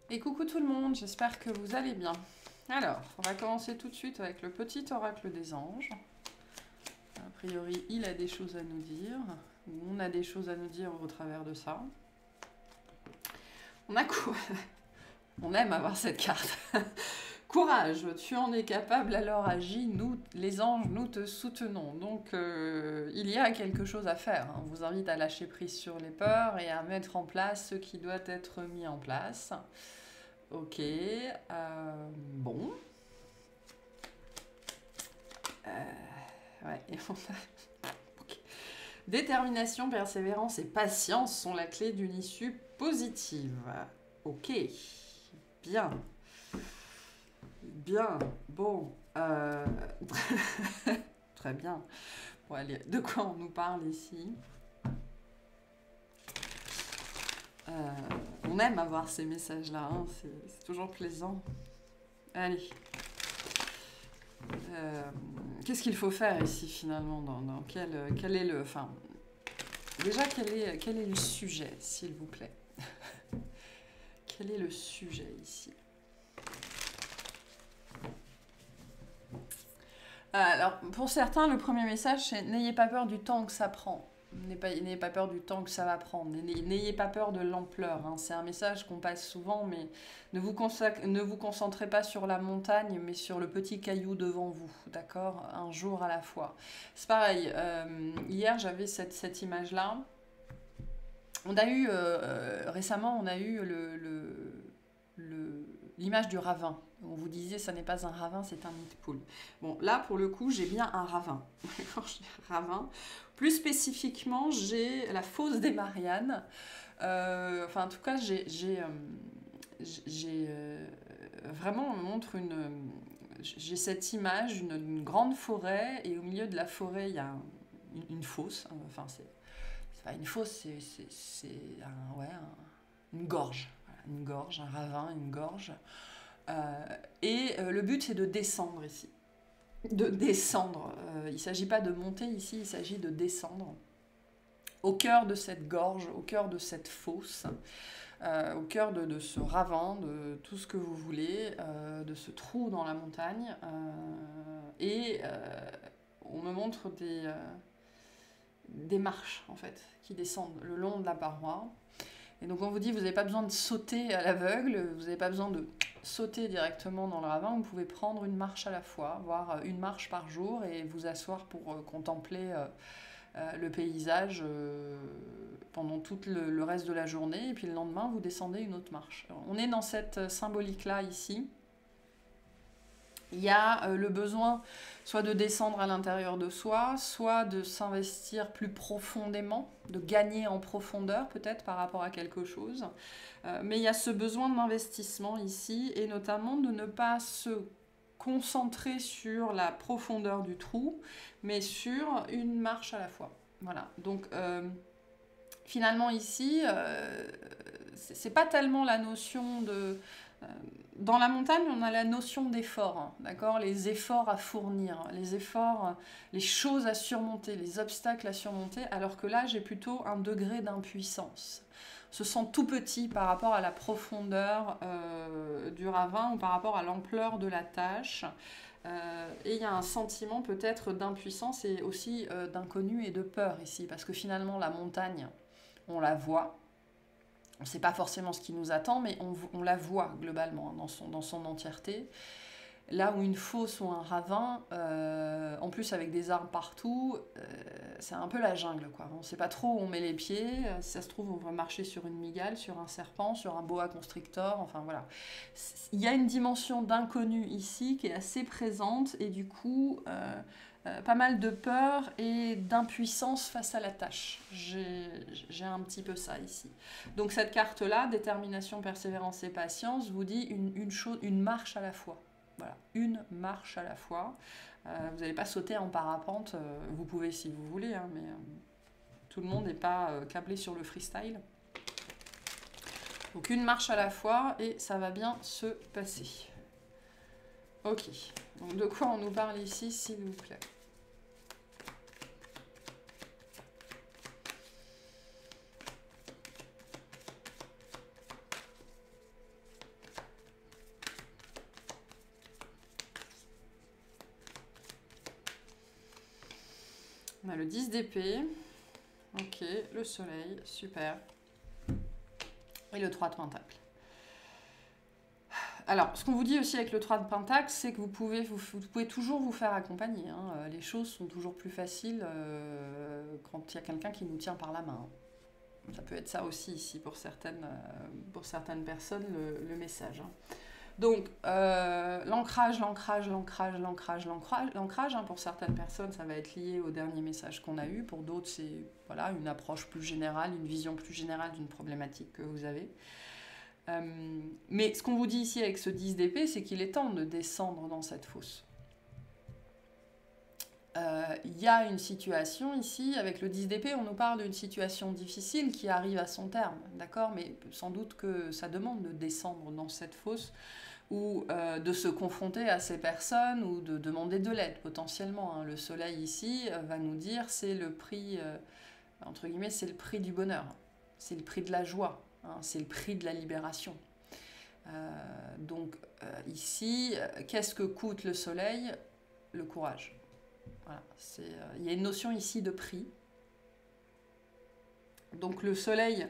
Et coucou tout le monde, j'espère que vous allez bien. Alors, on va commencer tout de suite avec le petit oracle des anges. A priori, il a des choses à nous dire, ou on a des choses à nous dire au travers de ça. On a quoi? On aime avoir cette carte. Courage, tu en es capable, alors agis, nous, les anges, nous te soutenons. Donc, il y a quelque chose à faire. On vous invite à lâcher prise sur les peurs et à mettre en place ce qui doit être mis en place. Ok, bon. Ouais, et on a... Ok. Détermination, persévérance et patience sont la clé d'une issue positive. Ok, bien. Bien, bon. Très bien. Bon, allez, de quoi on nous parle ici? On aime avoir ces messages-là, hein, c'est toujours plaisant. Allez. Qu'est-ce qu'il faut faire ici finalement dans quel est le... Enfin, déjà, quel est le sujet, s'il vous plaît? Quel est le sujet ici? Alors, pour certains, le premier message, c'est n'ayez pas peur du temps que ça prend. N'ayez pas peur du temps que ça va prendre. N'ayez pas peur de l'ampleur. Hein. C'est un message qu'on passe souvent, mais ne vous concentrez pas sur la montagne, mais sur le petit caillou devant vous. D'accord? Un jour à la fois. C'est pareil. Hier, j'avais cette image-là. On a eu, récemment, on a eu l'image du ravin. On vous disait, ça n'est pas un ravin, c'est un nid de poule. Bon, là, pour le coup, j'ai bien un ravin. Ravin. Plus spécifiquement, j'ai la fosse des Mariannes. Enfin, en tout cas, vraiment, on me montre j'ai cette image, une grande forêt, et au milieu de la forêt, il y a une fosse. Enfin, c'est pas une fosse, c'est une gorge. Voilà, une gorge, un ravin, une gorge. Le but, c'est de descendre ici. De descendre. Il ne s'agit pas de monter ici, il s'agit de descendre. Au cœur de cette gorge, au cœur de cette fosse, au cœur de ce ravin, de tout ce que vous voulez, de ce trou dans la montagne. On me montre des marches, en fait, qui descendent le long de la paroi. Et donc on vous dit, vous n'avez pas besoin de sauter à l'aveugle, vous n'avez pas besoin de sauter directement dans le ravin, vous pouvez prendre une marche à la fois, voire une marche par jour, et vous asseoir pour contempler le paysage pendant tout le reste de la journée, et puis le lendemain, vous descendez une autre marche. Alors, on est dans cette symbolique-là ici. Il y a le besoin soit de descendre à l'intérieur de soi, soit de s'investir plus profondément, de gagner en profondeur peut-être par rapport à quelque chose. Mais il y a ce besoin d'investissement ici, et notamment de ne pas se concentrer sur la profondeur du trou, mais sur une marche à la fois. Voilà, donc finalement ici, c'est pas tellement la notion de... Dans la montagne, on a la notion d'effort, hein, d'accord? Les efforts à fournir, les efforts, les choses à surmonter, les obstacles à surmonter, alors que là, j'ai plutôt un degré d'impuissance. On se sent tout petit par rapport à la profondeur du ravin ou par rapport à l'ampleur de la tâche. Et il y a un sentiment peut-être d'impuissance et aussi d'inconnu et de peur ici, parce que finalement, la montagne, on la voit. On ne sait pas forcément ce qui nous attend, mais on la voit globalement dans son entièreté. Là où une fosse ou un ravin, en plus avec des arbres partout, c'est un peu la jungle, quoi. On ne sait pas trop où on met les pieds. Si ça se trouve, on va marcher sur une mygale, sur un serpent, sur un boa constrictor. Enfin voilà. Il y a une dimension d'inconnu ici qui est assez présente et du coup, pas mal de peur et d'impuissance face à la tâche. J'ai un petit peu ça ici. Donc cette carte-là, détermination, persévérance et patience, vous dit une marche à la fois. Voilà, une marche à la fois. Vous n'allez pas sauter en parapente, vous pouvez si vous voulez, hein, mais tout le monde n'est pas câblé sur le freestyle. Donc une marche à la fois et ça va bien se passer. Ok, donc de quoi on nous parle ici, s'il vous plaît? On a le 10 d'épée. Ok, le soleil, super. Et le 3 de pentacle. Alors, ce qu'on vous dit aussi avec le 3 de pentacle, c'est que vous pouvez toujours vous faire accompagner. Hein. Les choses sont toujours plus faciles quand il y a quelqu'un qui nous tient par la main. Ça peut être ça aussi ici pour certaines personnes, le message. Hein. Donc, l'ancrage, hein, pour certaines personnes, ça va être lié au dernier message qu'on a eu. Pour d'autres, c'est voilà, une approche plus générale, une vision plus générale d'une problématique que vous avez. Mais ce qu'on vous dit ici avec ce 10 d'épée, c'est qu'il est temps de descendre dans cette fosse. Il y a une situation ici, avec le 10 d'épée, on nous parle d'une situation difficile qui arrive à son terme, d'accord? Mais sans doute que ça demande de descendre dans cette fosse ou de se confronter à ces personnes ou de demander de l'aide potentiellement. Hein. Le soleil ici va nous dire c'est le prix, entre guillemets, c'est le prix du bonheur, c'est le prix de la joie, hein, c'est le prix de la libération. Donc ici, qu'est-ce que coûte le soleil? Le courage. Voilà, il y a une notion ici de prix. Donc le soleil,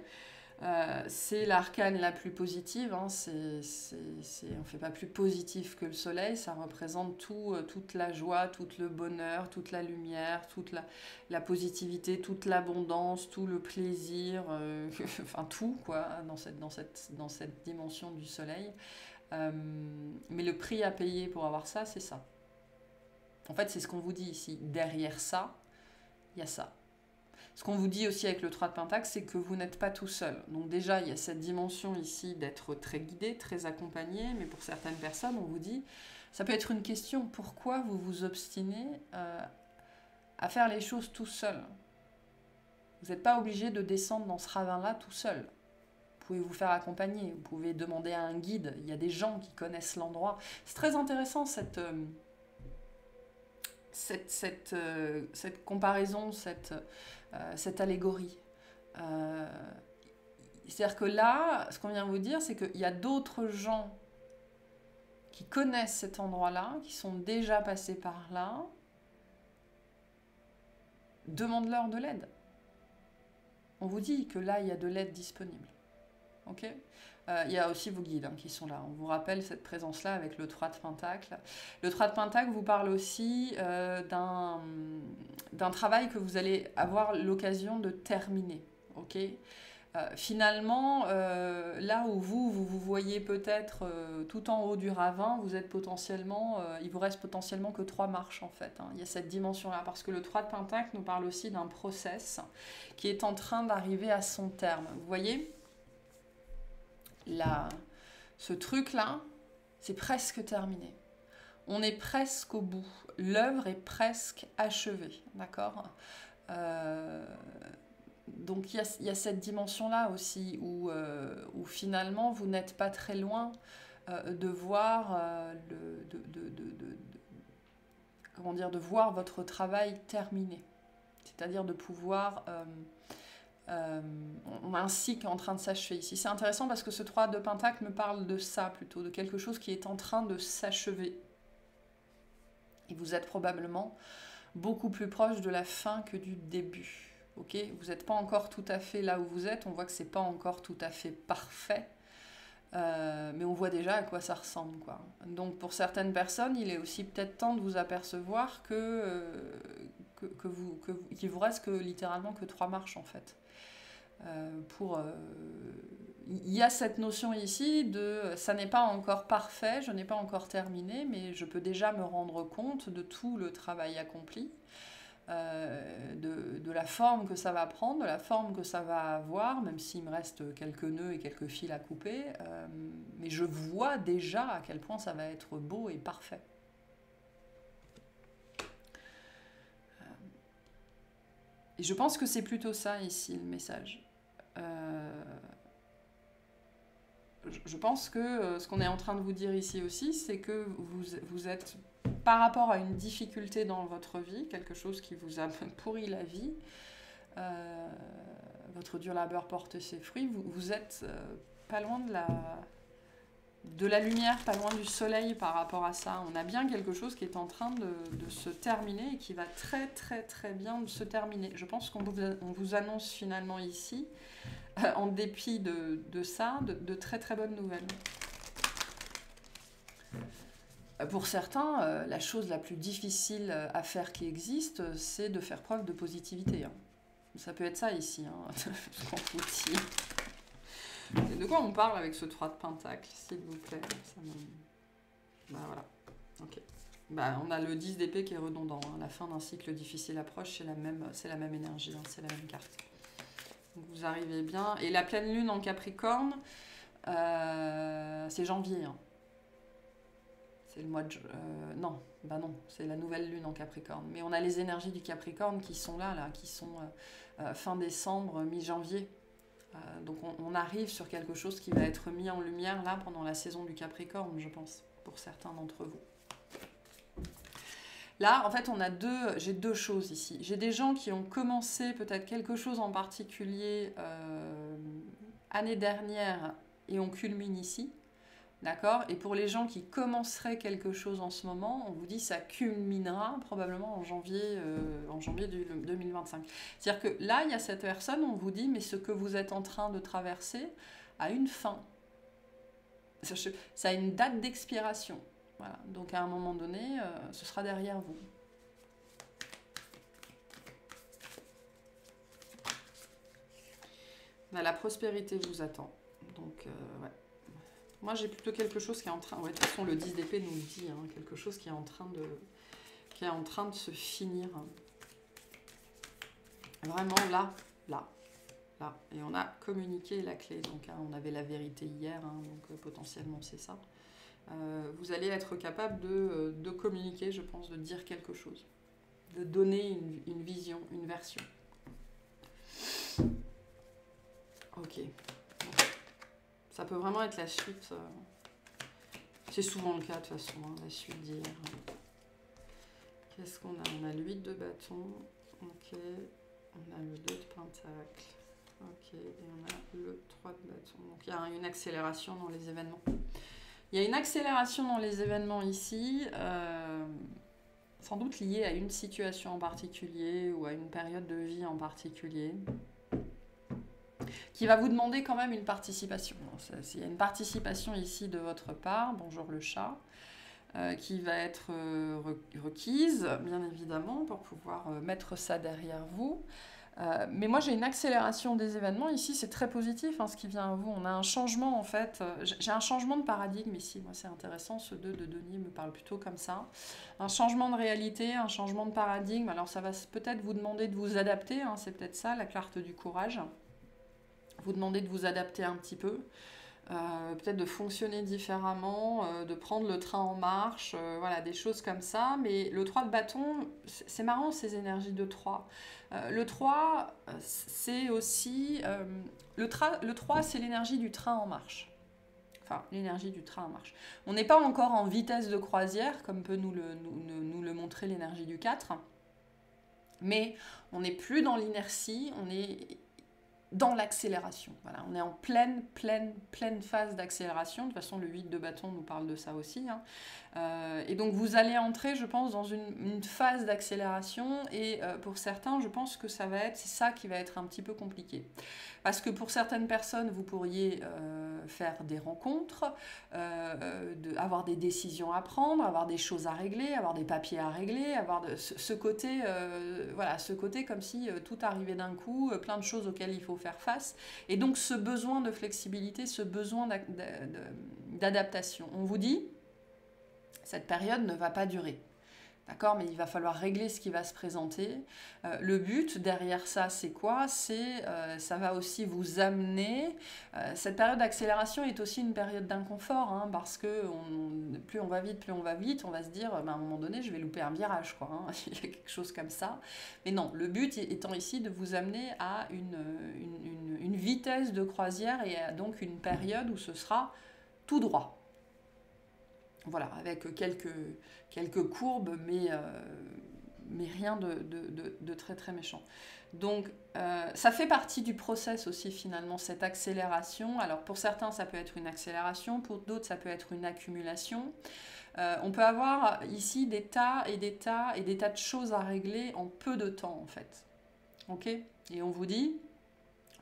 c'est l'arcane la plus positive. Hein, on ne fait pas plus positif que le soleil. Ça représente toute la joie, tout le bonheur, toute la lumière, toute la positivité, toute l'abondance, tout le plaisir, enfin tout quoi, dans cette dimension du soleil. Mais le prix à payer pour avoir ça, c'est ça. En fait, c'est ce qu'on vous dit ici. Derrière ça, il y a ça. Ce qu'on vous dit aussi avec le 3 de pentacle, c'est que vous n'êtes pas tout seul. Donc déjà, il y a cette dimension ici d'être très guidé, très accompagné. Mais pour certaines personnes, on vous dit, ça peut être une question. Pourquoi vous vous obstinez à faire les choses tout seul? Vous n'êtes pas obligé de descendre dans ce ravin-là tout seul. Vous pouvez vous faire accompagner. Vous pouvez demander à un guide. Il y a des gens qui connaissent l'endroit. C'est très intéressant cette comparaison, cette allégorie. C'est-à-dire que là, ce qu'on vient de vous dire, c'est qu'il y a d'autres gens qui connaissent cet endroit-là, qui sont déjà passés par là. Demande-leur de l'aide. On vous dit que là, il y a de l'aide disponible. Ok ? Il y a aussi vos guides qui sont là. On vous rappelle cette présence-là avec le 3 de pentacle. Le 3 de pentacle vous parle aussi d'un travail que vous allez avoir l'occasion de terminer. Okay, finalement, là où vous voyez peut-être tout en haut du ravin, vous êtes potentiellement, il vous reste potentiellement que 3 marches en fait. Hein. Il y a cette dimension-là parce que le 3 de pentacle nous parle aussi d'un process qui est en train d'arriver à son terme. Vous voyez ? Là, ce truc-là, c'est presque terminé. On est presque au bout. L'œuvre est presque achevée, d'accord ? Donc il y a cette dimension-là aussi où finalement vous n'êtes pas très loin de voir de voir votre travail terminé. C'est-à-dire de pouvoir... on a un cycle en train de s'achever ici. C'est intéressant parce que ce 3 de pentacle me parle de ça plutôt, de quelque chose qui est en train de s'achever. Et vous êtes probablement beaucoup plus proche de la fin que du début. Okay, vous n'êtes pas encore tout à fait là où vous êtes, on voit que ce n'est pas encore tout à fait parfait, mais on voit déjà à quoi ça ressemble, quoi. Donc pour certaines personnes, il est aussi peut-être temps de vous apercevoir qu'il vous reste littéralement que 3 marches en fait. Il y a cette notion ici de ça n'est pas encore parfait, je n'ai pas encore terminé, mais je peux déjà me rendre compte de tout le travail accompli, de la forme que ça va prendre, de la forme que ça va avoir, même s'il me reste quelques nœuds et quelques fils à couper, mais je vois déjà à quel point ça va être beau et parfait. Et je pense que c'est plutôt ça ici le message. Je pense que ce qu'on est en train de vous dire ici aussi, c'est que vous êtes, par rapport à une difficulté dans votre vie, quelque chose qui vous a pourri la vie, votre dur labeur porte ses fruits, vous êtes pas loin de la lumière pas loin du soleil par rapport à ça. On a bien quelque chose qui est en train de se terminer et qui va très très très bien se terminer. Je pense qu'on vous annonce finalement ici, en dépit de ça, de très très bonnes nouvelles. Pour certains, la chose la plus difficile à faire qui existe, c'est de faire preuve de positivité. Hein. Ça peut être ça ici, hein, ce qu'on vous dit. De quoi on parle avec ce 3 de Pentacle, s'il vous plaît? Ça me... Bah voilà, ok. Bah, on a le 10 d'épée qui est redondant. Hein. La fin d'un cycle difficile approche, c'est la même énergie, hein, c'est la même carte. Donc vous arrivez bien. Et la pleine lune en Capricorne, c'est janvier. Hein. C'est le mois de... non, bah non, c'est la nouvelle lune en Capricorne. Mais on a les énergies du Capricorne qui sont là qui sont fin décembre, mi-janvier. Donc on arrive sur quelque chose qui va être mis en lumière là pendant la saison du Capricorne, je pense, pour certains d'entre vous. Là, en fait, j'ai deux choses ici. J'ai des gens qui ont commencé peut-être quelque chose en particulier année dernière et on culmine ici. D'accord? Et pour les gens qui commenceraient quelque chose en ce moment, on vous dit ça culminera probablement en janvier 2025. C'est-à-dire que là, il y a cette personne, on vous dit, mais ce que vous êtes en train de traverser a une fin. Ça a une date d'expiration. Voilà. Donc à un moment donné, ce sera derrière vous. Là, la prospérité vous attend. Donc, ouais. Moi, j'ai plutôt quelque chose qui est en train... Ouais, de toute façon, le 10 d'épée nous le dit, hein, quelque chose qui est en train de se finir. Vraiment là. Et on a communiqué la clé. Donc, hein, on avait la vérité hier, hein, donc potentiellement, c'est ça. Vous allez être capable de communiquer, je pense, de dire quelque chose. De donner une vision, une version. Ok. Ça peut vraiment être la suite. C'est souvent le cas de toute façon, hein, la suite d'hier. Qu'est-ce qu'on a? On a le 8 de bâton. Ok. On a le 2 de pentacle. Ok. Et on a le 3 de bâton. Donc il y a une accélération dans les événements. Il y a une accélération dans les événements ici. Sans doute liée à une situation en particulier ou à une période de vie en particulier, qui va vous demander quand même une participation. Il y a une participation ici de votre part, bonjour le chat, qui va être requise, bien évidemment, pour pouvoir mettre ça derrière vous. Mais moi, j'ai une accélération des événements. Ici, c'est très positif, hein, ce qui vient à vous. On a un changement, en fait. J'ai un changement de paradigme ici. Moi, c'est intéressant. Ce 2 de Denis me parle plutôt comme ça. Un changement de réalité, un changement de paradigme. Alors, ça va peut-être vous demander de vous adapter. Hein, c'est peut-être ça, la carte du courage. Vous demander de vous adapter un petit peu. Peut-être de fonctionner différemment, de prendre le train en marche, voilà, des choses comme ça. Mais le 3 de bâton, c'est marrant ces énergies de 3. Le 3, c'est aussi... le 3, c'est l'énergie du train en marche. Enfin, l'énergie du train en marche. On n'est pas encore en vitesse de croisière, comme peut nous le montrer l'énergie du 4. Mais on n'est plus dans l'inertie, on est... dans l'accélération. Voilà, on est en pleine phase d'accélération. De toute façon, le 8 de bâton nous parle de ça aussi. Hein. Et donc, vous allez entrer, je pense, dans une phase d'accélération. Et pour certains, je pense que c'est ça qui va être un petit peu compliqué. Parce que pour certaines personnes, vous pourriez faire des rencontres, avoir des décisions à prendre, avoir des choses à régler, avoir des papiers à régler, avoir ce côté, voilà, ce côté comme si tout arrivait d'un coup, plein de choses auxquelles il faut faire face. Et donc ce besoin de flexibilité, ce besoin d'adaptation. On vous dit, cette période ne va pas durer. D'accord, mais il va falloir régler ce qui va se présenter. Le but derrière ça, c'est quoi? Ça va aussi vous amener... cette période d'accélération est aussi une période d'inconfort, hein, parce que plus on va vite, on va se dire, à un moment donné, je vais louper un virage, quoi, hein. Il y a quelque chose comme ça. Mais non, le but étant ici de vous amener à une vitesse de croisière et à donc une période où ce sera tout droit. Voilà, avec quelques courbes, mais mais rien de très très méchant. Donc ça fait partie du process aussi finalement, cette accélération. Alors pour certains ça peut être une accélération, pour d'autres ça peut être une accumulation. On peut avoir ici des tas et des tas et des tas de choses à régler en peu de temps en fait. Ok ? Et on vous dit,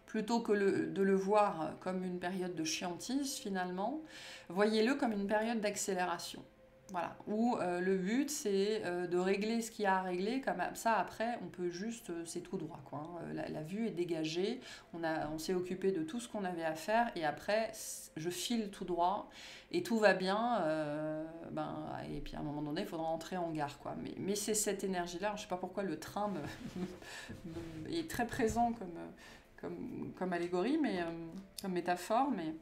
plutôt que de le voir comme une période de chiantise finalement, voyez-le comme une période d'accélération. Voilà, où le but c'est de régler ce qu'il y a à régler, comme ça après on peut juste, c'est tout droit quoi, hein. La vue est dégagée, on s'est occupé de tout ce qu'on avait à faire et après je file tout droit et tout va bien, et puis à un moment donné il faudra entrer en gare quoi. Mais c'est cette énergie-là, je ne sais pas pourquoi le train est très présent comme allégorie, comme métaphore, mais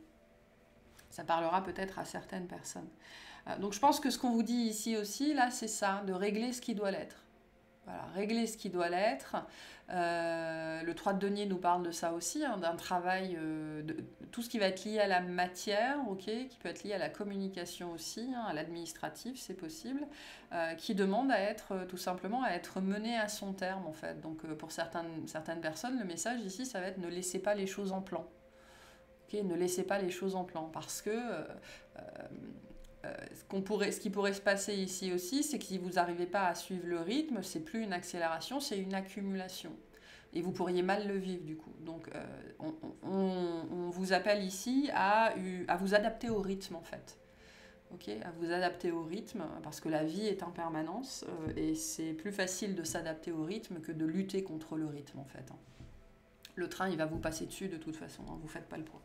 ça parlera peut-être à certaines personnes. Donc je pense que ce qu'on vous dit ici aussi, là, c'est ça, de régler ce qui doit l'être. Voilà, régler ce qui doit l'être. Le 3 de denier nous parle de ça aussi, hein, d'un travail, de tout ce qui va être lié à la matière, okay, qui peut être lié à la communication aussi, hein, à l'administratif, c'est possible, qui demande à être, tout simplement, à être mené à son terme, en fait. Donc pour certaines personnes, le message ici, ça va être ne laissez pas les choses en plan. Okay, ne laissez pas les choses en plan, parce que... ce qui pourrait se passer ici aussi, c'est que si vous n'arrivez pas à suivre le rythme, c'est plus une accélération, c'est une accumulation. Et vous pourriez mal le vivre du coup. Donc on vous appelle ici à vous adapter au rythme en fait. Okay, à vous adapter au rythme, parce que la vie est en permanence, et c'est plus facile de s'adapter au rythme que de lutter contre le rythme en fait. Le train, il va vous passer dessus de toute façon, hein, vous ne faites pas le poids.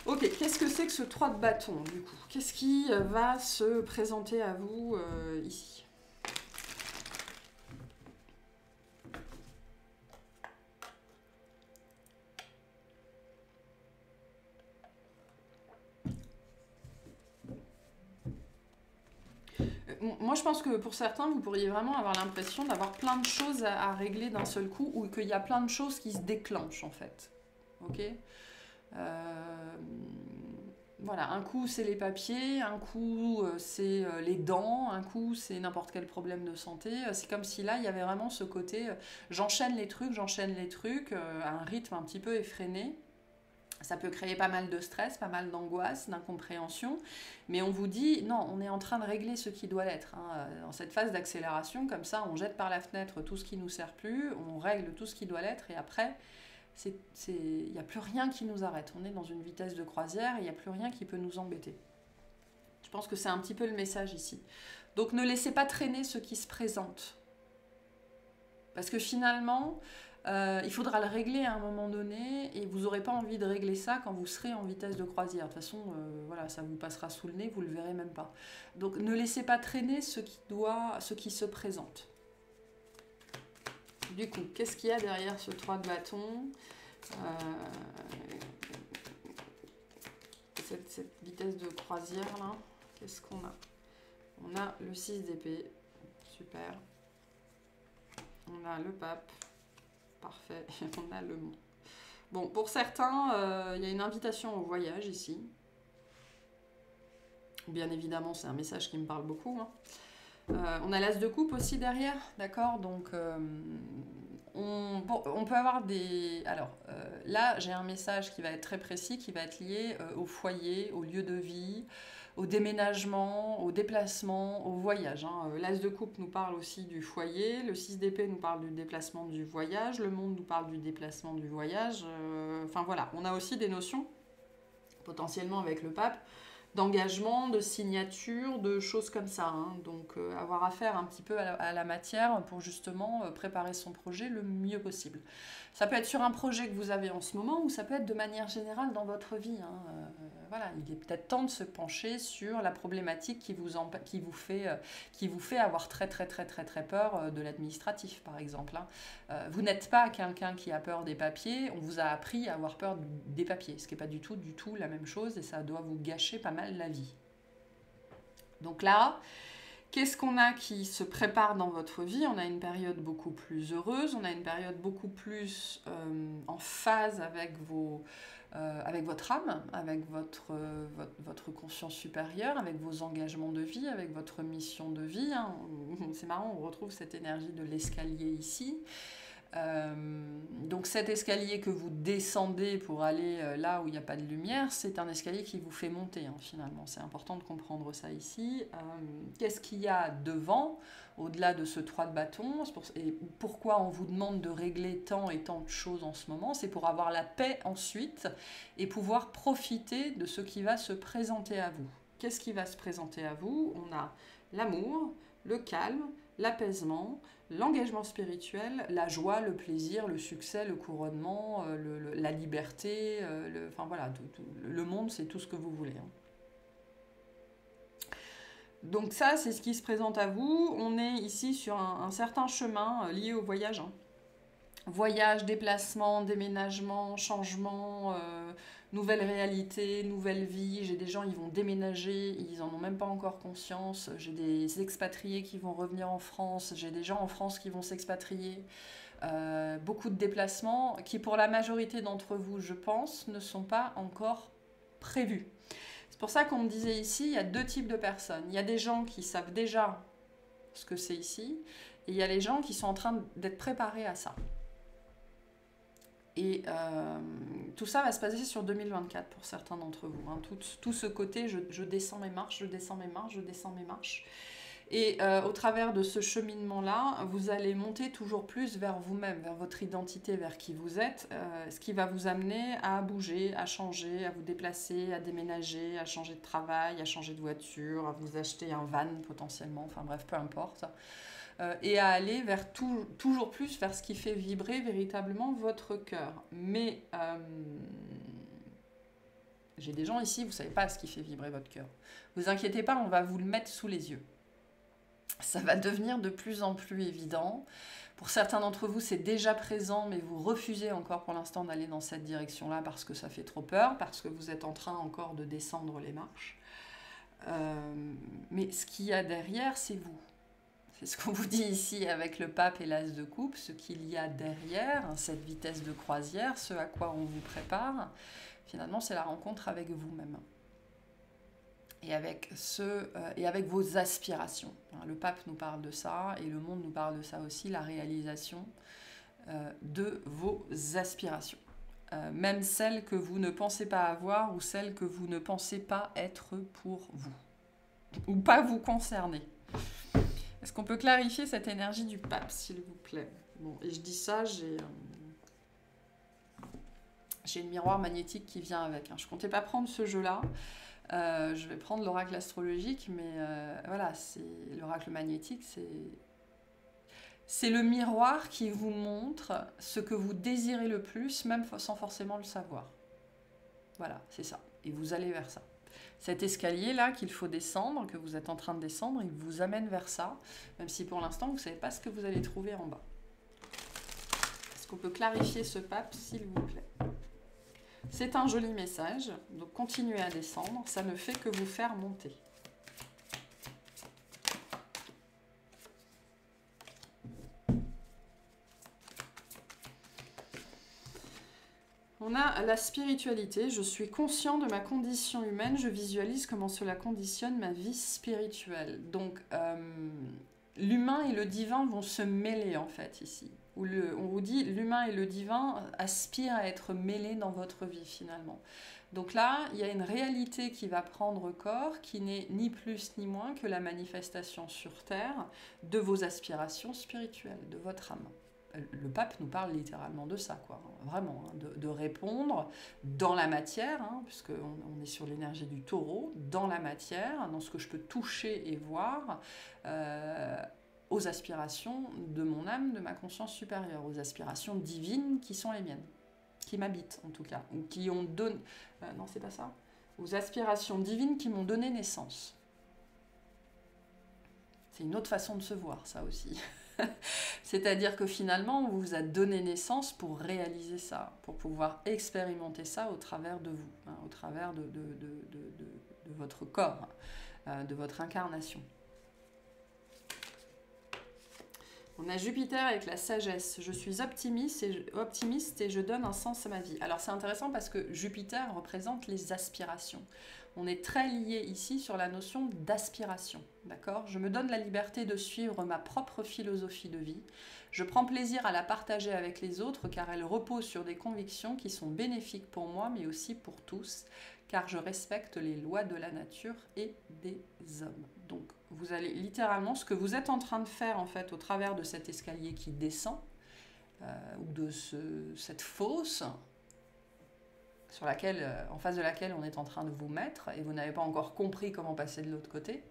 Ok, qu'est-ce que c'est que ce 3 de bâton, du coup? Qu'est-ce qui va se présenter à vous ici? Moi, je pense que pour certains, vous pourriez vraiment avoir l'impression d'avoir plein de choses à régler d'un seul coup, ou qu'il y a plein de choses qui se déclenchent, en fait. Ok ? Voilà, un coup c'est les papiers, un coup c'est les dents, un coup c'est n'importe quel problème de santé. C'est comme si là il y avait vraiment ce côté j'enchaîne les trucs, à un rythme un petit peu effréné. Ça peut créer pas mal de stress, pas mal d'angoisse, d'incompréhension, mais on vous dit non, on est en train de régler ce qui doit l'être. Hein. Dans cette phase d'accélération, comme ça, on jette par la fenêtre tout ce qui ne nous sert plus, on règle tout ce qui doit l'être, et après, il n'y a plus rien qui nous arrête. On est dans une vitesse de croisière et il n'y a plus rien qui peut nous embêter. Je pense que c'est un petit peu le message ici. Donc ne laissez pas traîner ce qui se présente. Parce que finalement, il faudra le régler à un moment donné et vous n'aurez pas envie de régler ça quand vous serez en vitesse de croisière. De toute façon, voilà, ça vous passera sous le nez, vous ne le verrez même pas. Donc ne laissez pas traîner ce qui se présente. Du coup, qu'est-ce qu'il y a derrière ce 3 de bâton? Cette vitesse de croisière là, qu'est-ce qu'on a? On a le 6 d'épée, super. On a le pape, parfait. Et on a le monde. Bon, pour certains, il y a une invitation au voyage ici. Bien évidemment, c'est un message qui me parle beaucoup. Hein. On a l'as de coupe aussi derrière, d'accord? Donc, on peut avoir des... Alors, là, j'ai un message qui va être très précis, qui va être lié au foyer, au lieu de vie, au déménagement, au déplacement, au voyage. Hein. L'as de coupe nous parle aussi du foyer, le 6 d'épée nous parle du déplacement du voyage, le monde nous parle du déplacement du voyage. Enfin, voilà, on a aussi des notions, potentiellement avec le pape, d'engagement, de signature, de choses comme ça. Hein. Donc avoir affaire un petit peu à la matière pour justement préparer son projet le mieux possible. Ça peut être sur un projet que vous avez en ce moment ou ça peut être de manière générale dans votre vie. Hein. Voilà, il est peut-être temps de se pencher sur la problématique qui vous fait avoir très peur de l'administratif, par exemple. Hein. Vous n'êtes pas quelqu'un qui a peur des papiers, on vous a appris à avoir peur des papiers, ce qui n'est pas du tout la même chose et ça doit vous gâcher pas mal la vie. Donc là, Qu'est-ce qu'on a qui se prépare dans votre vie? On a une période beaucoup plus heureuse, on a une période beaucoup plus en phase avec avec votre âme, avec votre conscience supérieure, avec vos engagements de vie, avec votre mission de vie, hein. C'est marrant, on retrouve cette énergie de l'escalier ici. Donc cet escalier que vous descendez pour aller là où il n'y a pas de lumière, c'est un escalier qui vous fait monter, hein, finalement. C'est important de comprendre ça ici. Qu'est-ce qu'il y a devant, au-delà de ce 3 de bâton, et pourquoi on vous demande de régler tant et tant de choses en ce moment? C'est pour avoir la paix ensuite et pouvoir profiter de ce qui va se présenter à vous. Qu'est-ce qui va se présenter à vous? On a l'amour, le calme, l'apaisement, l'engagement spirituel, la joie, le plaisir, le succès, le couronnement, la liberté, enfin voilà, le monde, c'est tout ce que vous voulez, hein. Donc ça, c'est ce qui se présente à vous. On est ici sur un certain chemin lié au voyage, hein. Voyage, déplacement, déménagement, changement, nouvelle réalité, nouvelle vie. J'ai des gens, ils vont déménager, ils en ont même pas encore conscience. J'ai des expatriés qui vont revenir en France. J'ai des gens en France qui vont s'expatrier. Beaucoup de déplacements qui, pour la majorité d'entre vous, je pense, ne sont pas encore prévus. C'est pour ça qu'on me disait ici, il y a 2 types de personnes. Il y a des gens qui savent déjà ce que c'est ici, et il y a les gens qui sont en train d'être préparés à ça. Et tout ça va se passer sur 2024 pour certains d'entre vous, hein. Tout ce côté, je descends mes marches, je descends mes marches, je descends mes marches. Et au travers de ce cheminement-là, vous allez monter toujours plus vers vous-même, vers votre identité, vers qui vous êtes, ce qui va vous amener à bouger, à changer, à vous déplacer, à déménager, à changer de travail, à changer de voiture, à vous acheter un van potentiellement, enfin bref, peu importe. Et à aller vers toujours plus vers ce qui fait vibrer véritablement votre cœur. Mais j'ai des gens ici, vous ne savez pas ce qui fait vibrer votre cœur. Vous inquiétez pas, on va vous le mettre sous les yeux. Ça va devenir de plus en plus évident. Pour certains d'entre vous, c'est déjà présent, mais vous refusez encore pour l'instant d'aller dans cette direction-là parce que ça fait trop peur, parce que vous êtes en train encore de descendre les marches. Mais ce qu'il y a derrière, c'est vous. C'est ce qu'on vous dit ici avec le pape et l'as de coupe, ce qu'il y a derrière, cette vitesse de croisière, ce à quoi on vous prépare, finalement c'est la rencontre avec vous-même. Et avec vos aspirations. Le pape nous parle de ça, et le monde nous parle de ça aussi, la réalisation de vos aspirations. Même celles que vous ne pensez pas avoir, ou celles que vous ne pensez pas être pour vous, ou pas vous concerner. Est-ce qu'on peut clarifier cette énergie du pape, s'il vous plaît? Bon, et je dis ça, j'ai le miroir magnétique qui vient avec, hein. Je ne comptais pas prendre ce jeu-là. Je vais prendre l'oracle astrologique, mais voilà, l'oracle magnétique, c'est le miroir qui vous montre ce que vous désirez le plus, même sans forcément le savoir. Voilà, c'est ça. Et vous allez vers ça. Cet escalier-là qu'il faut descendre, que vous êtes en train de descendre, il vous amène vers ça, même si pour l'instant, vous ne savez pas ce que vous allez trouver en bas. Est-ce qu'on peut clarifier ce pape, s'il vous plaît? C'est un joli message, donc continuez à descendre, ça ne fait que vous faire monter. On a la spiritualité, je suis conscient de ma condition humaine, je visualise comment cela conditionne ma vie spirituelle. Donc, l'humain et le divin vont se mêler en fait ici. On vous dit, l'humain et le divin aspirent à être mêlés dans votre vie finalement. Donc là, il y a une réalité qui va prendre corps, qui n'est ni plus ni moins que la manifestation sur Terre de vos aspirations spirituelles, de votre âme. Le pape nous parle littéralement de ça, quoi. Vraiment, hein, de répondre dans la matière, hein, puisqu'on est sur l'énergie du taureau, dans la matière, dans ce que je peux toucher et voir, aux aspirations de mon âme, de ma conscience supérieure, aux aspirations divines qui sont les miennes, qui m'habitent en tout cas, ou qui ont donné... non, c'est pas ça. Aux aspirations divines qui m'ont donné naissance. C'est une autre façon de se voir, ça aussi. C'est-à-dire que finalement, on vous a donné naissance pour réaliser ça, pour pouvoir expérimenter ça au travers de vous, hein, au travers de votre corps, de votre incarnation. On a Jupiter avec la sagesse. Je suis optimiste et je donne un sens à ma vie. Alors c'est intéressant parce que Jupiter représente les aspirations. On est très lié ici sur la notion d'aspiration. D'accord ? Je me donne la liberté de suivre ma propre philosophie de vie. Je prends plaisir à la partager avec les autres car elle repose sur des convictions qui sont bénéfiques pour moi mais aussi pour tous, car je respecte les lois de la nature et des hommes. Donc vous allez littéralement, ce que vous êtes en train de faire en fait au travers de cet escalier qui descend, ou de cette fosse sur laquelle, en face de laquelle on est en train de vous mettre, et vous n'avez pas encore compris comment passer de l'autre côté,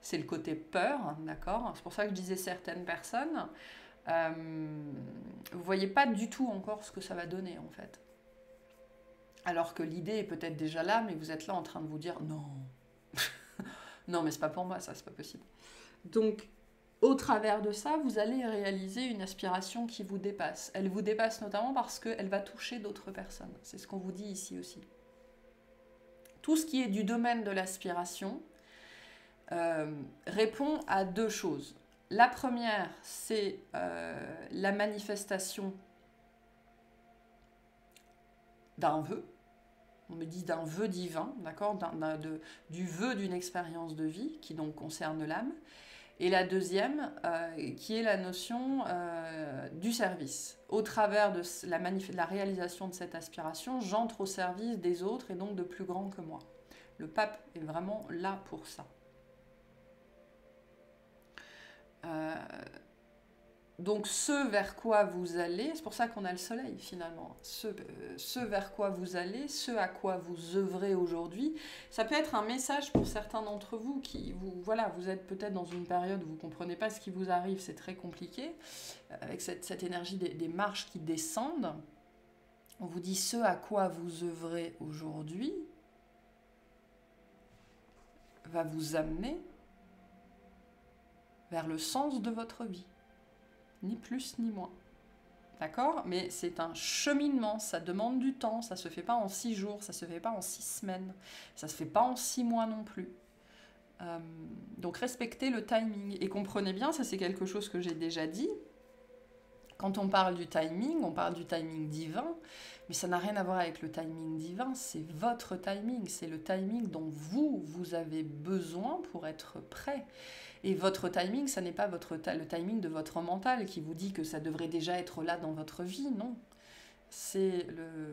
c'est le côté peur, d'accord ? C'est pour ça que je disais certaines personnes, vous voyez pas du tout encore ce que ça va donner en fait. Alors que l'idée est peut-être déjà là, mais vous êtes là en train de vous dire non. Non, mais c'est pas pour moi, ça, c'est pas possible. Donc, au travers de ça, vous allez réaliser une aspiration qui vous dépasse. Elle vous dépasse notamment parce qu'elle va toucher d'autres personnes. C'est ce qu'on vous dit ici aussi. Tout ce qui est du domaine de l'aspiration répond à deux choses. La première, c'est la manifestation d'un vœu. On me dit d'un vœu divin, d'accord, du vœu d'une expérience de vie qui donc concerne l'âme. Et la deuxième, qui est la notion du service. Au travers de la réalisation de cette aspiration, j'entre au service des autres et donc de plus grands que moi. Le pape est vraiment là pour ça. Donc ce vers quoi vous allez, c'est pour ça qu'on a le soleil finalement, ce vers quoi vous allez, ce à quoi vous œuvrez aujourd'hui, ça peut être un message pour certains d'entre vous qui, vous êtes peut-être dans une période où vous ne comprenez pas ce qui vous arrive, c'est très compliqué, avec cette énergie des marches qui descendent, on vous dit ce à quoi vous œuvrez aujourd'hui va vous amener vers le sens de votre vie. Ni plus ni moins. D'accord ? Mais c'est un cheminement, ça demande du temps, ça ne se fait pas en 6 jours, ça ne se fait pas en 6 semaines, ça ne se fait pas en 6 mois non plus. Donc respectez le timing. Et comprenez bien, ça c'est quelque chose que j'ai déjà dit, quand on parle du timing divin, mais ça n'a rien à voir avec le timing divin, c'est votre timing, c'est le timing dont vous avez besoin pour être prêt. Et votre timing, ça n'est pas le timing de votre mental qui vous dit que ça devrait déjà être là dans votre vie, non. C'est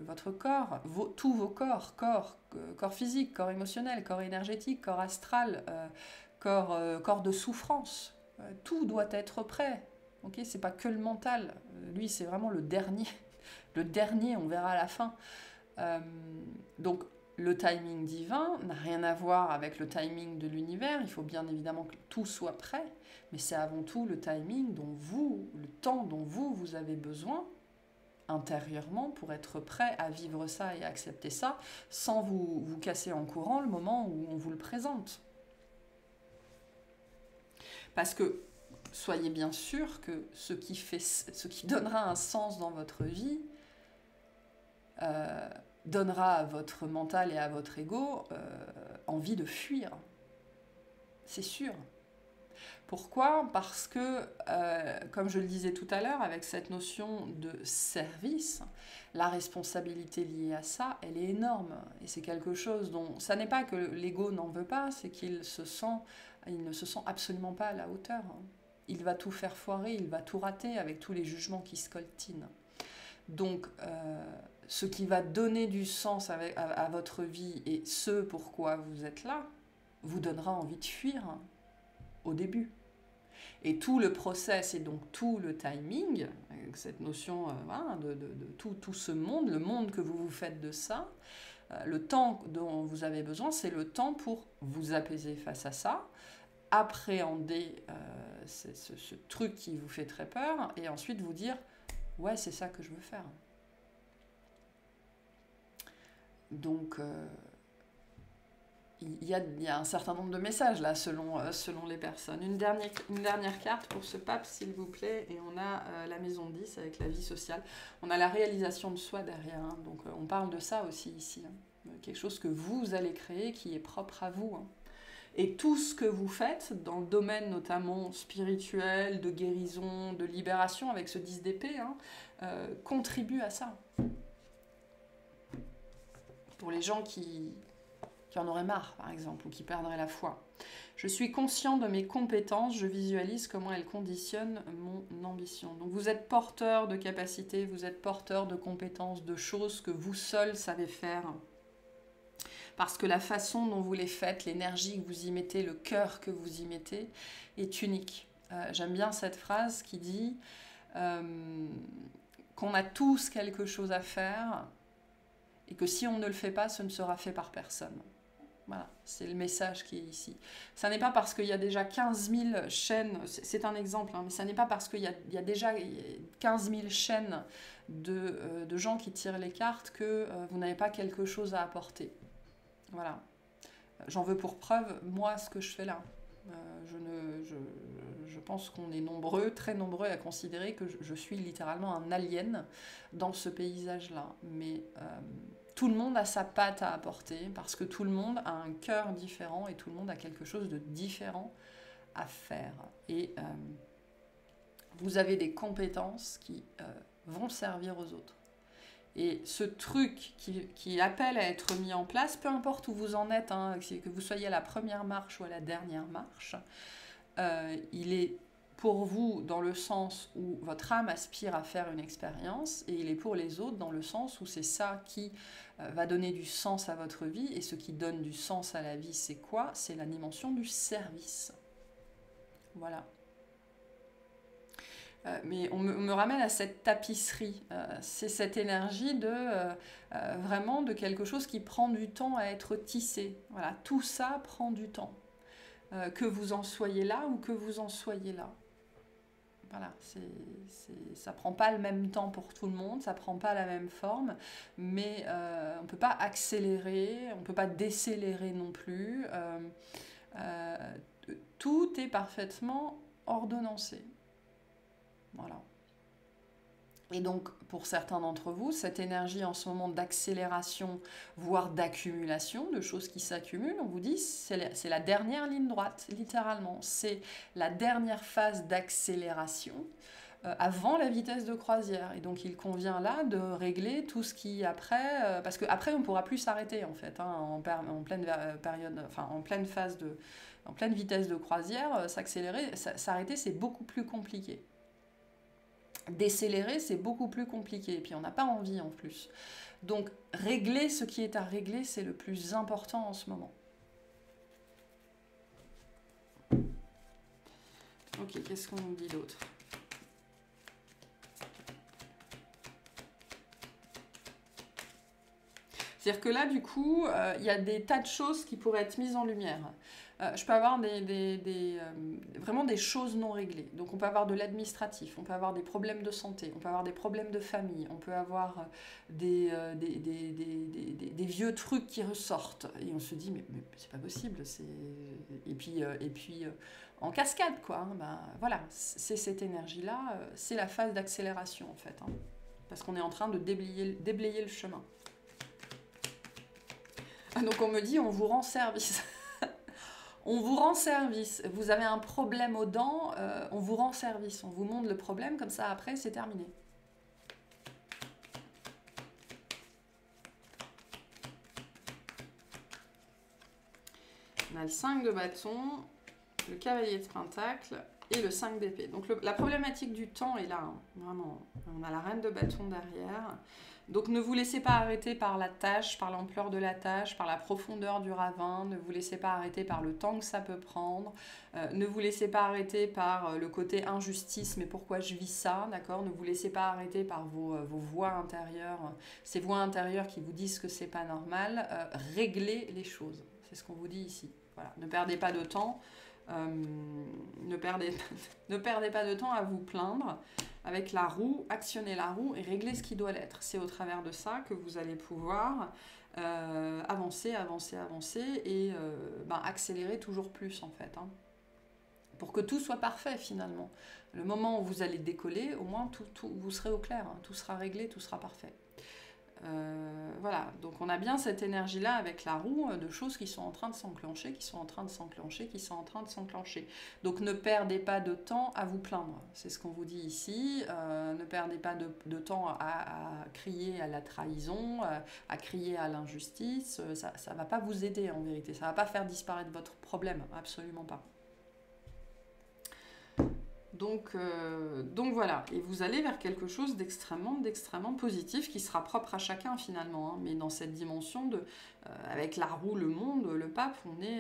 votre corps, tous vos corps physique, corps émotionnel, corps énergétique, corps astral, corps de souffrance. Tout doit être prêt. Okay, c'est pas que le mental. Lui, c'est vraiment le dernier. Le dernier, on verra à la fin. Donc, le timing divin n'a rien à voir avec le timing de l'univers. Il faut bien évidemment que tout soit prêt, mais c'est avant tout le timing le temps dont vous avez besoin intérieurement pour être prêt à vivre ça et à accepter ça sans vous casser en courant le moment où on vous le présente. Parce que soyez bien sûr que ce qui donnera un sens dans votre vie donnera à votre mental et à votre ego envie de fuir. C'est sûr. Pourquoi ? Parce que, comme je le disais tout à l'heure, avec cette notion de service, la responsabilité liée à ça, elle est énorme. Et c'est quelque chose dont... Ça n'est pas que l'ego n'en veut pas, c'est qu'il ne se sent absolument pas à la hauteur. Il va tout faire foirer, il va tout rater avec tous les jugements qui se coltinent. Donc, ce qui va donner du sens à votre vie et ce pourquoi vous êtes là, vous donnera envie de fuir au début. Et tout le process et donc tout le timing, avec cette notion de tout ce monde, le monde que vous vous faites de ça, le temps dont vous avez besoin, c'est le temps pour vous apaiser face à ça, appréhender ce truc qui vous fait très peur et ensuite vous dire « ouais, c'est ça que je veux faire ». Donc, il y a un certain nombre de messages là, selon les personnes. Une dernière carte pour ce pape, s'il vous plaît. Et on a la maison 10 avec la vie sociale. On a la réalisation de soi derrière. Hein. Donc, on parle de ça aussi ici. Hein. Quelque chose que vous allez créer qui est propre à vous. Hein. Et tout ce que vous faites, dans le domaine notamment spirituel, de guérison, de libération, avec ce 10 d'épée, hein, contribue à ça. Pour les gens qui en auraient marre, par exemple, ou qui perdraient la foi. Je suis conscient de mes compétences, je visualise comment elles conditionnent mon ambition. Donc vous êtes porteur de capacités, vous êtes porteur de compétences, de choses que vous seul savez faire. Parce que la façon dont vous les faites, l'énergie que vous y mettez, le cœur que vous y mettez, est unique. J'aime bien cette phrase qui dit qu'on a tous quelque chose à faire et que si on ne le fait pas, ce ne sera fait par personne. Voilà, c'est le message qui est ici. Ça n'est pas parce qu'il y a déjà 15 000 chaînes, c'est un exemple, hein, mais ça n'est pas parce qu'il y a déjà 15 000 chaînes de gens qui tirent les cartes que vous n'avez pas quelque chose à apporter. Voilà. J'en veux pour preuve, moi, ce que je fais là. Je pense qu'on est nombreux, très nombreux à considérer que je suis littéralement un alien dans ce paysage-là. Mais tout le monde a sa patte à apporter parce que tout le monde a un cœur différent et tout le monde a quelque chose de différent à faire. Et vous avez des compétences qui vont servir aux autres. Et ce truc qui appelle à être mis en place, peu importe où vous en êtes, hein, que vous soyez à la première marche ou à la dernière marche, il est pour vous dans le sens où votre âme aspire à faire une expérience, et il est pour les autres dans le sens où c'est ça qui va donner du sens à votre vie. Et ce qui donne du sens à la vie, c'est quoi? C'est la dimension du service. Voilà. Mais on me ramène à cette tapisserie. C'est cette énergie de vraiment de quelque chose qui prend du temps à être tissé. Voilà, tout ça prend du temps. Que vous en soyez là ou que vous en soyez là. Voilà, ça prend pas le même temps pour tout le monde, ça prend pas la même forme, mais on peut pas accélérer, on peut pas décélérer non plus. Tout est parfaitement ordonnancé. Voilà. Et donc, pour certains d'entre vous, cette énergie en ce moment d'accélération, voire d'accumulation, de choses qui s'accumulent, on vous dit, c'est la dernière ligne droite, littéralement. C'est la dernière phase d'accélération avant la vitesse de croisière. Et donc, il convient là de régler tout ce qui après... parce qu'après, on ne pourra plus s'arrêter, en fait, hein, en pleine période, enfin, en pleine phase en pleine vitesse de croisière, s'arrêter, c'est beaucoup plus compliqué. Décélérer, c'est beaucoup plus compliqué. Et puis, on n'a pas envie en plus. Donc, régler ce qui est à régler, c'est le plus important en ce moment. Ok, qu'est-ce qu'on nous dit d'autre ? C'est-à-dire que là, du coup, il y a des tas de choses qui pourraient être mises en lumière. Je peux avoir vraiment des choses non réglées. Donc on peut avoir de l'administratif, on peut avoir des problèmes de santé, on peut avoir des problèmes de famille, on peut avoir des vieux trucs qui ressortent. Et on se dit, mais c'est pas possible. Et puis en cascade, quoi. Hein, ben, voilà, c'est cette énergie-là, c'est la phase d'accélération, en fait. Hein, parce qu'on est en train de déblayer le chemin. Donc on me dit, on vous rend service. On vous rend service. Vous avez un problème aux dents, on vous rend service. On vous montre le problème, comme ça après c'est terminé. On a le 5 de bâton, le cavalier de pentacle et le 5 d'épée. Donc la problématique du temps est là, hein, vraiment. On a la reine de bâton derrière. Donc ne vous laissez pas arrêter par la tâche, par l'ampleur de la tâche, par la profondeur du ravin, ne vous laissez pas arrêter par le temps que ça peut prendre, ne vous laissez pas arrêter par le côté injustice, mais pourquoi je vis ça, d'accord ? Ne vous laissez pas arrêter par vos voix intérieures, ces voix intérieures qui vous disent que c'est pas normal, réglez les choses, c'est ce qu'on vous dit ici. Voilà. Ne perdez pas de temps, ne perdez pas de temps à vous plaindre. Avec la roue, actionnez la roue et réglez ce qui doit l'être. C'est au travers de ça que vous allez pouvoir avancer et accélérer toujours plus en fait. Hein, pour que tout soit parfait finalement. Le moment où vous allez décoller, au moins vous serez au clair, hein, tout sera réglé, tout sera parfait. Voilà, donc on a bien cette énergie-là avec la roue de choses qui sont en train de s'enclencher, qui sont en train de s'enclencher, qui sont en train de s'enclencher. Donc ne perdez pas de temps à vous plaindre, c'est ce qu'on vous dit ici. Ne perdez pas de temps à crier à la trahison, à crier à l'injustice. Ça ne va pas vous aider en vérité, ça ne va pas faire disparaître votre problème, absolument pas. Donc voilà, et vous allez vers quelque chose d'extrêmement positif qui sera propre à chacun finalement, hein. Mais dans cette dimension avec la roue, le monde, le pape, on est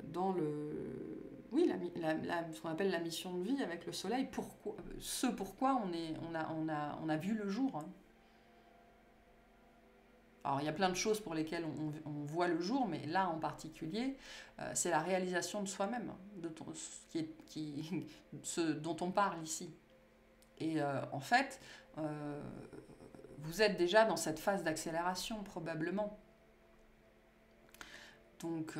dans ce qu'on appelle la mission de vie avec le soleil. Pourquoi on a vu le jour, hein. Alors, il y a plein de choses pour lesquelles on voit le jour, mais là en particulier, c'est la réalisation de soi-même, ce dont on parle ici. Et en fait, vous êtes déjà dans cette phase d'accélération, probablement. Donc,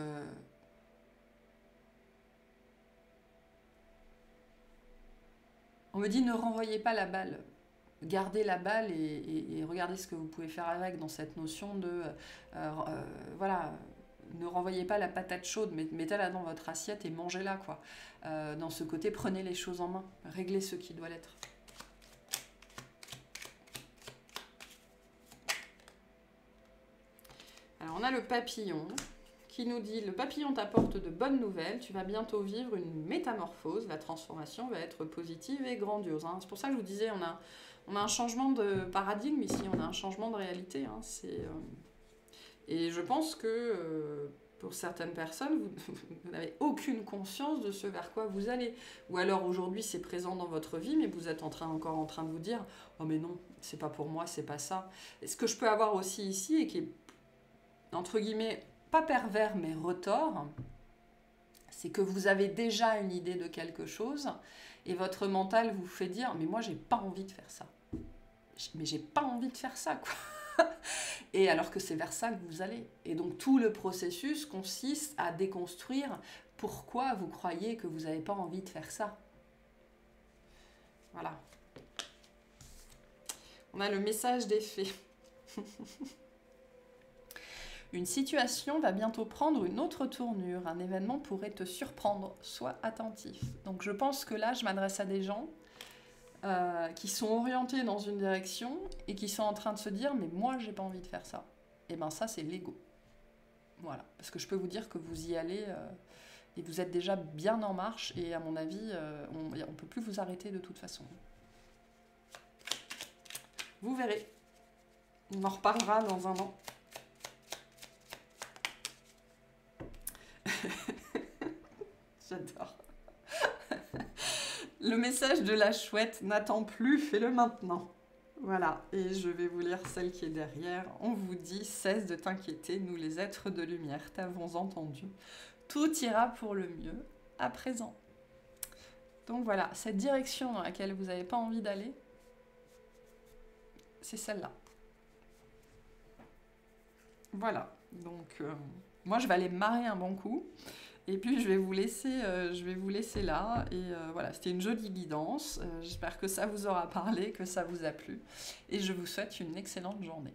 on me dit ne renvoyez pas la balle. Gardez la balle et regardez ce que vous pouvez faire avec dans cette notion de voilà, ne renvoyez pas la patate chaude, mettez-la dans votre assiette et mangez-la, quoi. Dans ce côté, prenez les choses en main, réglez ce qui doit l'être. Alors on a le papillon qui nous dit: le papillon t'apporte de bonnes nouvelles, tu vas bientôt vivre une métamorphose, la transformation va être positive et grandiose, hein. C'est pour ça que je vous disais, on a un changement de paradigme ici, on a un changement de réalité, hein. Et je pense que pour certaines personnes, vous n'avez aucune conscience de ce vers quoi vous allez. Ou alors aujourd'hui c'est présent dans votre vie, mais vous êtes encore en train de vous dire: oh mais non, c'est pas pour moi, c'est pas ça. Et ce que je peux avoir aussi ici, et qui est entre guillemets pas pervers mais retors, c'est que vous avez déjà une idée de quelque chose et votre mental vous fait dire: mais moi j'ai pas envie de faire ça. Mais j'ai pas envie de faire ça, quoi. Et alors que c'est vers ça que vous allez. Et donc tout le processus consiste à déconstruire pourquoi vous croyez que vous n'avez pas envie de faire ça. Voilà. On a le message des fées. Une situation va bientôt prendre une autre tournure. Un événement pourrait te surprendre. Sois attentif. Donc je pense que là, je m'adresse à des gens qui sont orientés dans une direction et qui sont en train de se dire: mais moi j'ai pas envie de faire ça. Et bien ça, c'est l'ego. Voilà, parce que je peux vous dire que vous y allez et vous êtes déjà bien en marche, et à mon avis on ne peut plus vous arrêter de toute façon. Vous verrez, on en reparlera dans un an. J'adore. Le message de la chouette: n'attends plus, fais-le maintenant. Voilà, et je vais vous lire celle qui est derrière. On vous dit: cesse de t'inquiéter, nous les êtres de lumière t'avons entendu. Tout ira pour le mieux à présent. Donc voilà, cette direction dans laquelle vous n'avez pas envie d'aller, c'est celle-là. Voilà, donc moi je vais aller me marrer un bon coup. Et puis je vais vous laisser là. Et voilà, c'était une jolie guidance. J'espère que ça vous aura parlé, que ça vous a plu. Et je vous souhaite une excellente journée.